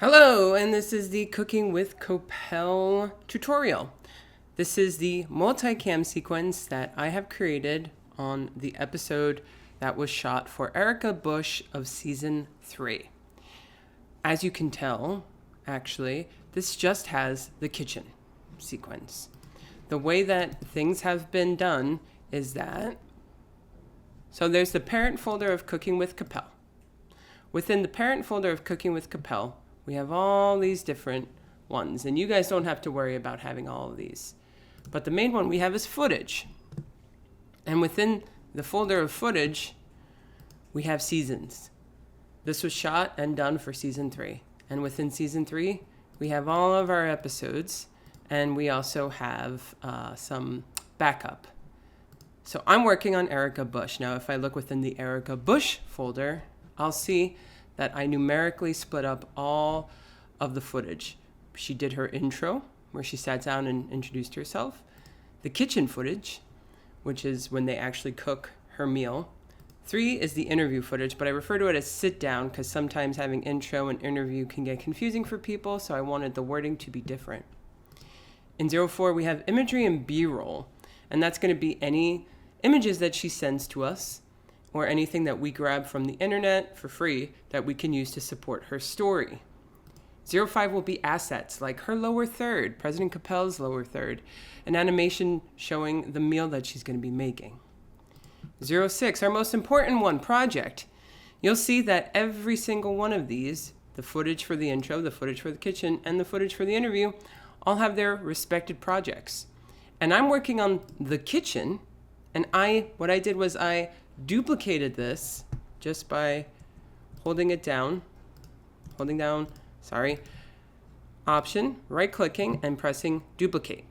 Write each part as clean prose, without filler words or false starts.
Hello, and this is the Cooking with Copel tutorial. This is the multicam sequence that I have created on the episode that was shot for Erica Bush of season 3. As you can tell, actually, this just has the kitchen sequence. The way that things have been done is that, so there's the parent folder of Cooking with Copel. Within the parent folder of Cooking with Copel, we have all these different ones, and you guys don't have to worry about having all of these. But the main one we have is footage. And within the folder of footage, we have seasons. This was shot and done for season 3. And within season 3, we have all of our episodes, and we also have some backup. So I'm working on Erica Bush. Now, if I look within the Erica Bush folder, I'll see that I numerically split up all of the footage. She did her intro, where she sat down and introduced herself. The kitchen footage, which is when they actually cook her meal. 3 is the interview footage, but I refer to it as sit down because sometimes having intro and interview can get confusing for people, so I wanted the wording to be different. In 04, we have imagery and B-roll, and that's going to be any images that she sends to us or anything that we grab from the internet for free that we can use to support her story. 05 will be assets, like her lower third, President Copel's lower third, an animation showing the meal that she's going to be making. 06, our most important one, project. You'll see that every single one of these, the footage for the intro, the footage for the kitchen, and the footage for the interview, all have their respected projects. And I'm working on the kitchen, and what I did was I duplicated this just by holding down, option, right clicking and pressing duplicate.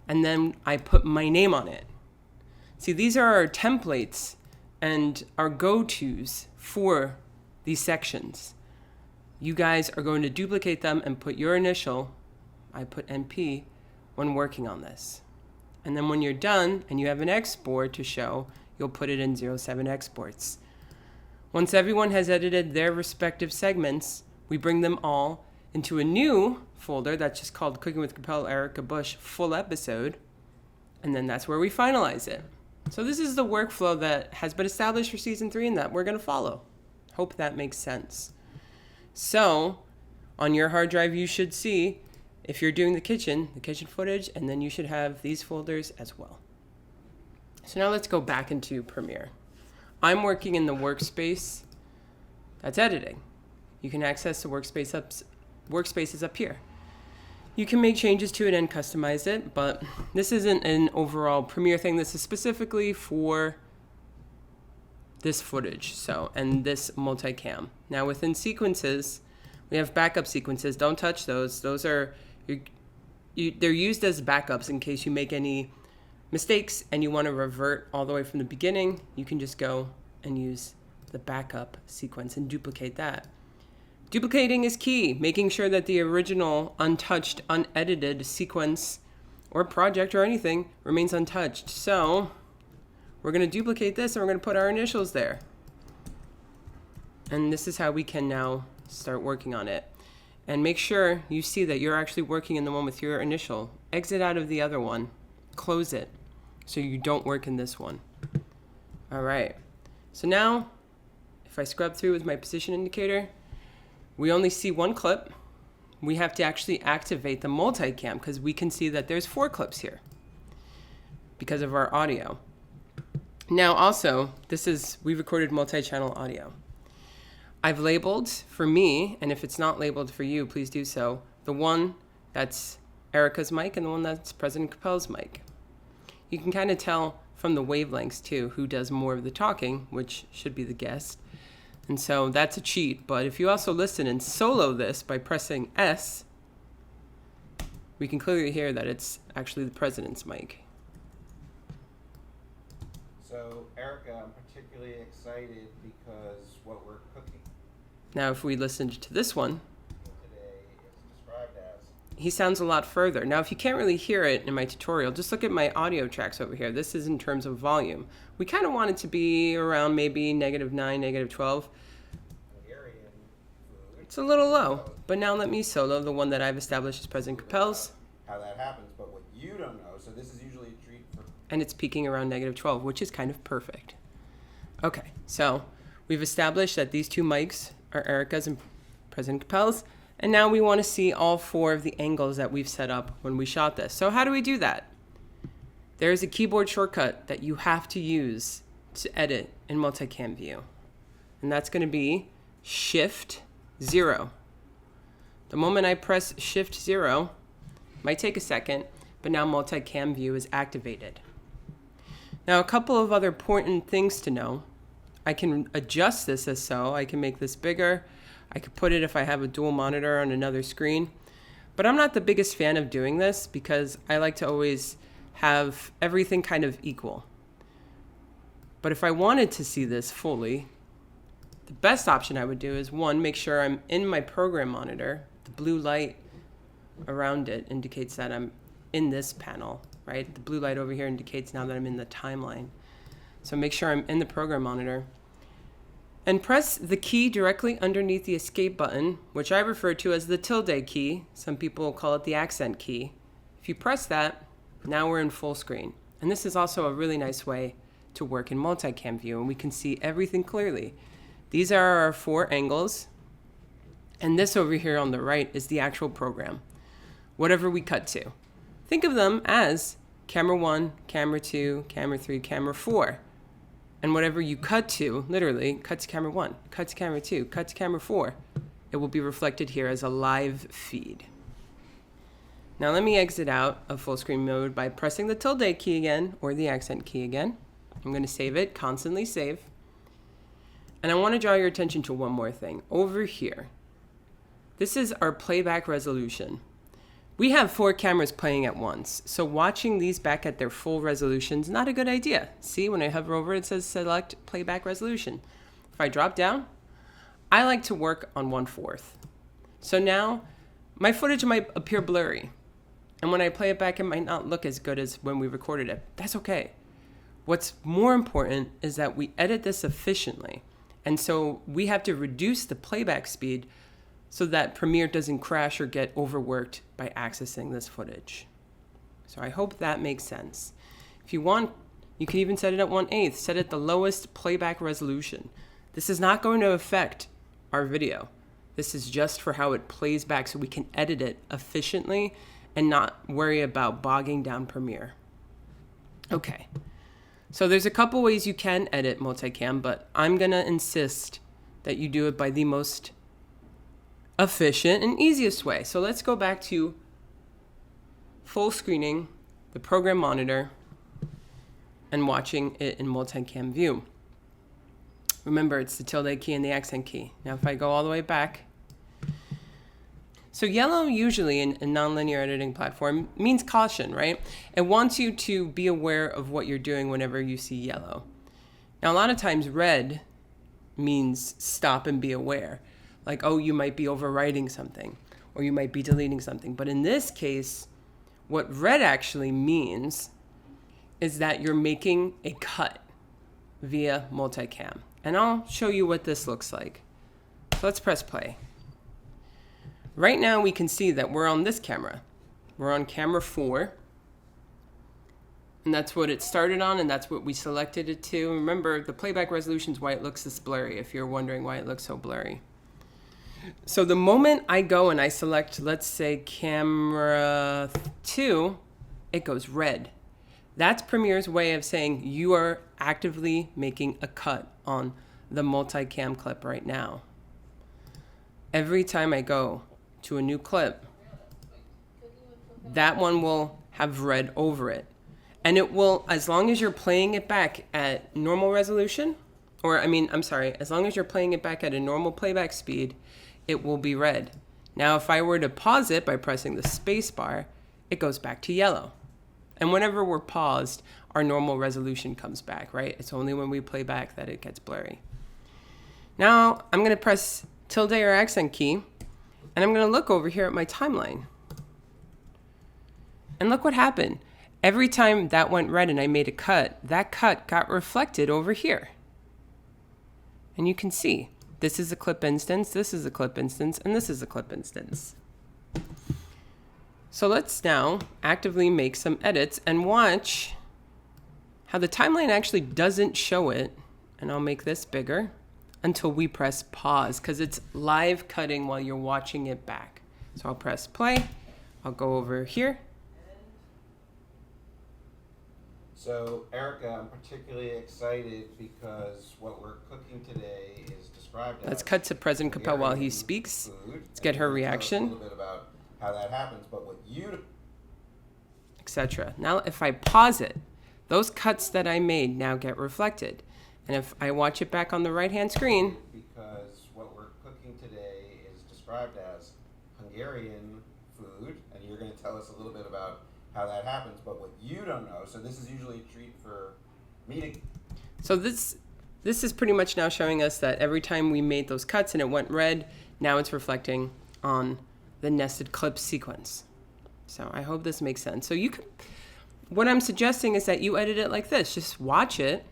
And then I put my name on it. See, these are our templates and our go-tos for these sections. You guys are going to duplicate them and put your initial, I put NP, when working on this. And then when you're done and you have an export to show, you'll put it in 07 exports. Once everyone has edited their respective segments, we bring them all into a new folder that's just called Cooking with Copel Erica Bush full episode, and then that's where we finalize it. So this is the workflow that has been established for season 3 and that we're going to follow. Hope that makes sense. So on your hard drive, you should see, if you're doing the kitchen footage, and then you should have these folders as well. So now let's go back into Premiere. I'm working in the workspace that's editing. You can access the workspaces up here. You can make changes to it and customize it, but this isn't an overall Premiere thing. This is specifically for this footage, and this multicam. Now within sequences, we have backup sequences. Don't touch those. Those are, they're used as backups in case you make any mistakes and you want to revert all the way from the beginning. You can just go and use the backup sequence and duplicate that. Duplicating is key, making sure that the original untouched, unedited sequence or project or anything remains untouched. So we're going to duplicate this and we're going to put our initials there. And this is how we can now start working on it. And make sure you see that you're actually working in the one with your initial. Exit out of the other one. Close it so you don't work in this one. All right. So now, if I scrub through with my position indicator, we only see one clip. We have to actually activate the multicam because we can see that there's 4 clips here because of our audio. Now also, we recorded multi-channel audio. I've labeled for me, and if it's not labeled for you, please do so, the one that's Erica's mic and the one that's President Copel's mic. You can kind of tell from the wavelengths too who does more of the talking, which should be the guest. And so that's a cheat, but if you also listen and solo this by pressing S, we can clearly hear that it's actually the president's mic. So Erica, I'm particularly excited because what we're cooking Now if we listened to this one, today is described as, he sounds a lot further. Now if you can't really hear it in my tutorial, just look at my audio tracks over here. This is in terms of volume. We kind of want it to be around maybe -9, -12. Hungarian food It's a little low, but now let me solo the one that I've established as present compels. How that happens, but what you don't know, so this is usually a treat for... And it's peaking around -12, which is kind of perfect. Okay, so we've established that these two mics are Erica's and present compels, and now we want to see all 4 of the angles that we've set up when we shot this. So how do we do that? There's a keyboard shortcut that you have to use to edit in Multicam view, and that's going to be Shift 0. The moment I press Shift 0, might take a second, but now Multicam view is activated. Now, a couple of other important things to know. I can adjust this as so. I can make this bigger. I could put it if I have a dual monitor on another screen. But I'm not the biggest fan of doing this because I like to always have everything kind of equal. But if I wanted to see this fully, the best option I would do is, one, make sure I'm in my program monitor. The blue light around it indicates that I'm in this panel, right? The blue light over here indicates now that I'm in the timeline. So make sure I'm in the program monitor. And press the key directly underneath the escape button, which I refer to as the tilde key. Some people call it the accent key. If you press that, now we're in full screen. And this is also a really nice way to work in Multicam view, and we can see everything clearly. These are our 4 angles, and this over here on the right is the actual program, whatever we cut to. Think of them as camera 1, camera 2, camera 3, camera 4. And whatever you cut to, literally, cut to camera 1, cut to camera 2, cut to camera 4, it will be reflected here as a live feed. Now let me exit out of full screen mode by pressing the tilde key again, or the accent key again. I'm going to save it, constantly save. And I want to draw your attention to one more thing. Over here, this is our playback resolution. We have 4 cameras playing at once, so watching these back at their full resolution is not a good idea. See, when I hover over it says select playback resolution. If I drop down, I like to work on 1/4. So now my footage might appear blurry, and when I play it back it might not look as good as when we recorded it. That's okay. What's more important is that we edit this efficiently, and so we have to reduce the playback speed so that Premiere doesn't crash or get overworked by accessing this footage. So I hope that makes sense. If you want, you can even set it at 1/8, set it the lowest playback resolution. This is not going to affect our video. This is just for how it plays back so we can edit it efficiently and not worry about bogging down Premiere. Okay, so there's a couple ways you can edit Multicam, but I'm gonna insist that you do it by the most efficient and easiest way. So let's go back to full screening the program monitor and watching it in Multicam view. Remember, it's the tilde key and the accent key. Now if I go all the way back, so yellow usually in a nonlinear editing platform means caution, right? It wants you to be aware of what you're doing whenever you see yellow. Now a lot of times red means stop and be aware. Like, oh, you might be overwriting something or you might be deleting something. But in this case, what red actually means is that you're making a cut via Multicam. And I'll show you what this looks like. So let's press play. Right now we can see that we're on this camera. We're on camera 4. And that's what it started on, and that's what we selected it to. Remember, the playback resolution is why it looks this blurry, if you're wondering why it looks so blurry. So the moment I go and I select, let's say, camera 2, it goes red. That's Premiere's way of saying you are actively making a cut on the Multicam clip right now. Every time I go to a new clip, that one will have red over it. And it will, as long as you're playing it back at normal resolution, as long as you're playing it back at a normal playback speed, it will be red. Now, if I were to pause it by pressing the space bar, it goes back to yellow. And whenever we're paused, our normal resolution comes back, right? It's only when we play back that it gets blurry. Now, I'm gonna press tilde or accent key, and I'm gonna look over here at my timeline. And look what happened. Every time that went red and I made a cut, that cut got reflected over here. And you can see This is a clip instance, this is a clip instance, and this is a clip instance. So let's now actively make some edits and watch how the timeline actually doesn't show it. And I'll make this bigger until we press pause, because it's live cutting while you're watching it back. So I'll press play. I'll go over here. So, Erica, I'm particularly excited because what we're cooking today is described as... Let's cut to President Capel while he speaks. Food. Let's get her reaction. A little bit about how that happens, but what you... etc. Now, if I pause it, those cuts that I made now get reflected. And if I watch it back on the right-hand screen... Because what we're cooking today is described as Hungarian food, and you're going to tell us a little bit about how that happens, but what you don't know, so this is usually a treat for me to... So this is pretty much now showing us that every time we made those cuts and it went red, now it's reflecting on the nested clip sequence. So I hope this makes sense. So you can, what I'm suggesting is that you edit it like this. Just watch it.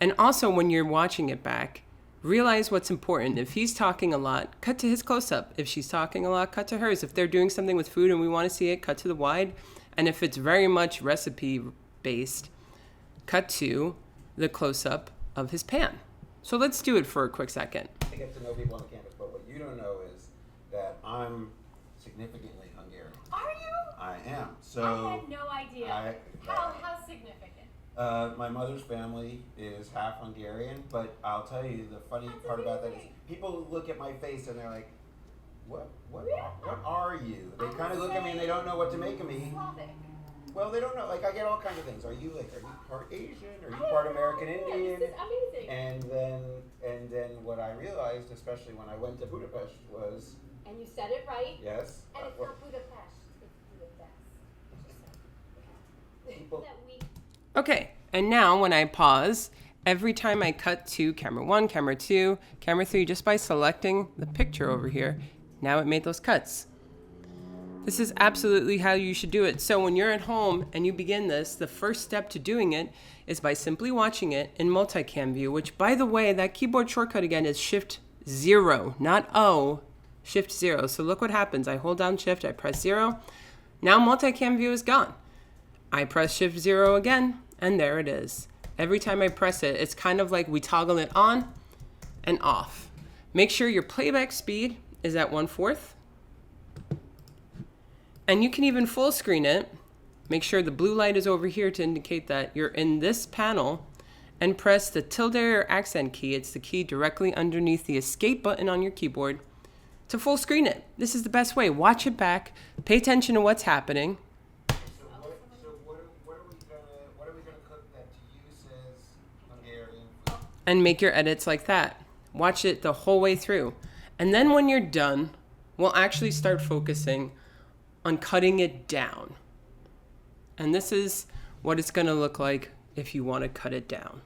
And also when you're watching it back, realize what's important. If he's talking a lot, cut to his close-up. If she's talking a lot, cut to hers. If they're doing something with food and we want to see it, cut to the wide. And if it's very much recipe-based, cut to the close-up of his pan. So let's do it for a quick second. I get to know people on the campus, but what you don't know is that I'm significantly Hungarian. Are you? I am. So I had no idea. How significant? My mother's family is half Hungarian, but I'll tell you the funny That's part about that is amazing. people look at my face and they're like, what Yeah. are you? They I kind of would look at me and they don't know what to make of me. Slavic. Well, they don't know. Like, I get all kinds of things. Are you part Asian? Are you I part have no American idea. Indian? This is amazing. And then what I realized, especially when I went to Budapest, was And you said it right. yes. And it's what- not Budapest. It's Budapest. People- That we Okay, and now when I pause, every time I cut to camera 1, camera 2, camera 3, just by selecting the picture over here, now it made those cuts. This is absolutely how you should do it. So when you're at home and you begin this, the first step to doing it is by simply watching it in multicam view, which, by the way, that keyboard shortcut again is Shift 0, not O, Shift 0. So look what happens. I hold down Shift, I press 0. Now multicam view is gone. I press Shift 0 again, and there it is. Every time I press it, it's kind of like we toggle it on and off. Make sure your playback speed is at 1/4. And you can even full screen it. Make sure the blue light is over here to indicate that you're in this panel, and press the tilde or accent key. It's the key directly underneath the escape button on your keyboard to full screen it. This is the best way. Watch it back. Pay attention to what's happening. So what are we gonna cook that to you says Hungarian food? And make your edits like that. Watch it the whole way through. And then when you're done, we'll actually start focusing on cutting it down. And this is what it's going to look like if you want to cut it down.